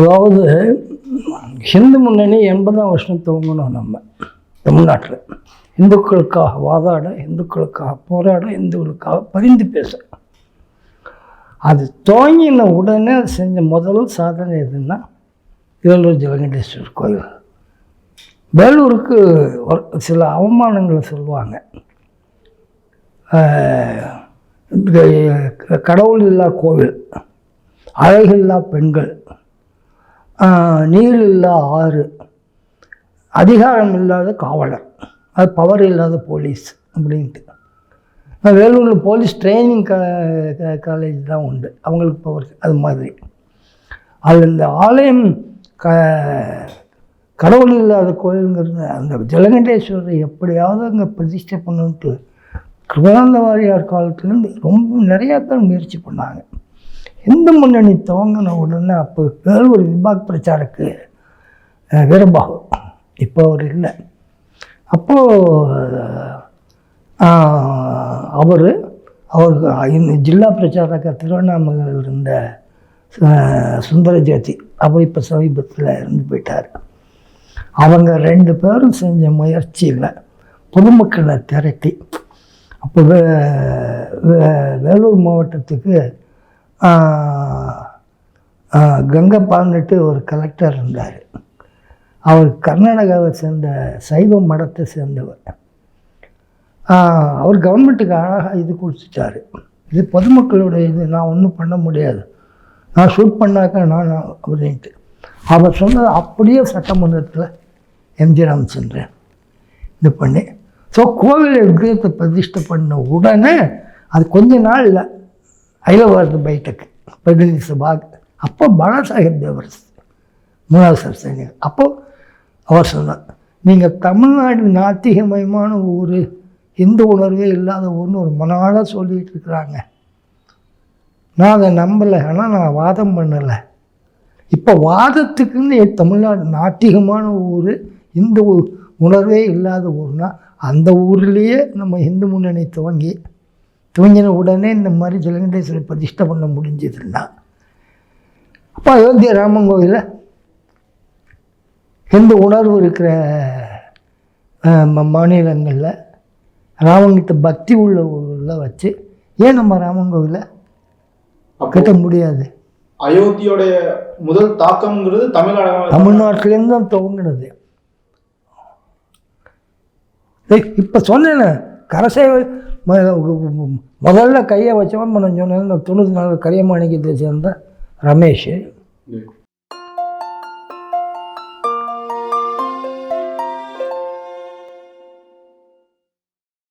அதாவது ஹிந்து முன்னணி 80ஆம் வருஷம் துவங்கணும். நம்ம தமிழ்நாட்டில் இந்துக்களுக்காக வாதாட, இந்துக்களுக்காக போராட, இந்துக்களுக்காக பரிந்து பேச. அது துவங்கின உடனே அது செஞ்ச முதல் சாதனை எதுன்னா வேலூர் ஜலகண்டேஸ்வரர் கோயில். வேலூருக்கு சில அவமானங்களை சொல்லுவாங்க. கடவுள் இல்லா கோவில், அழகில்லா பெண்கள், நீர் இல்லா ஆறு, அதிகாரம் இல்லாத காவலர், அது பவர் இல்லாத போலீஸ் அப்படின்ட்டு. வேலூரில் போலீஸ் ட்ரைனிங் காலேஜ் தான் உண்டு, அவங்களுக்கு பவர். அது மாதிரி அதில் இந்த ஆலயம் கடவுள் இல்லாத கோயிலுங்கிறது அந்த ஜலகண்டேஸ்வரரை எப்படியாவது அங்கே பிரதிஷ்டை பண்ணணுன்ட்டு கிருபானந்த வாரியார் காலத்துலேருந்து ரொம்ப நிறையா பேர் முயற்சி பண்ணாங்க. இந்து முன்னணி துவங்கின உடனே அப்போ வேலூர் விபாக் பிரச்சாரக்கு வீரபாகு, இப்போ அவர் இல்லை. அப்போது அவருக்கு ஜில்லா பிரச்சாரக்க திருவண்ணாமலையில் இருந்த சுந்தர ஜோதி அவர் இப்போ சமீபத்தில் இருந்து போயிட்டார். அவங்க 2 பேரும் செஞ்ச முயற்சியில் பொதுமக்களை திரட்டி, அப்போ வேலூர் மாவட்டத்துக்கு கங்கப்பான்னுட்டு ஒரு கலெக்டர் இருந்தார். அவர் கர்நாடகாவை சேர்ந்த சைவ மடத்தை சேர்ந்தவர். அவர் கவர்மெண்ட்டுக்கு அழகாக இது கொடுத்துட்டார். இது பொதுமக்களுடைய இது, நான் ஒன்றும் பண்ண முடியாது, நான் ஷூட் பண்ணாக்க நான் அப்படின்ட்டு அவர் சொன்னது அப்படியே சட்டமன்றத்தில் எம்ஜி ராமச்சந்திரன் இது பண்ணி. ஸோ கோவில் விக்கிரகத்தை பிரதிஷ்டை பண்ண உடனே அது கொஞ்ச நாள் இல்லை, ஐலவாரது பைட்டக்கு பிரதிநிதி சபாக். அப்போ பாலாசாஹேப் தேவரஸ் 3வது சர்சைனியர். அப்போது அவர் சொன்னார், நீங்கள் தமிழ்நாடு நாத்திகமயமான ஊர், இந்து உணர்வே இல்லாத ஊர்னு ஒரு மனாளாக சொல்லிகிட்டு இருக்கிறாங்க. நான் அதை நம்பலை, ஆனால் நான் வாதம் பண்ணலை. இப்போ வாதத்துக்குன்னு தமிழ்நாடு நாத்திகமான ஊர், இந்து உணர்வே இல்லாத ஊர்னா அந்த ஊர்லேயே நம்ம இந்து முன்னணி துவங்கின உடனே இந்த மாதிரி ஜலகண்டேஸ்வரரை பிரதிஷ்டை பண்ண முடிஞ்சதுன்னா, அப்போ அயோத்தியா ராமன் கோவிலில் இந்து உணர்வு இருக்கிற மாநிலங்களில் ராமங்கிட்ட பக்தி உள்ள ஊரில் வச்சு ஏன் நம்ம ராமன் கோவிலை கட்ட முடியாது? அயோத்தியோடைய முதல் தாக்கம்ங்கிறது தமிழ்நாட்டிலேருந்து தான் துவங்கினது. இப்போ சொன்னேன்னு கரசேவை முதல்ல கையை வச்சவன் சொன்னேன் 94 கரியமாணிக்கத்தை சேர்ந்த ரமேஷ்.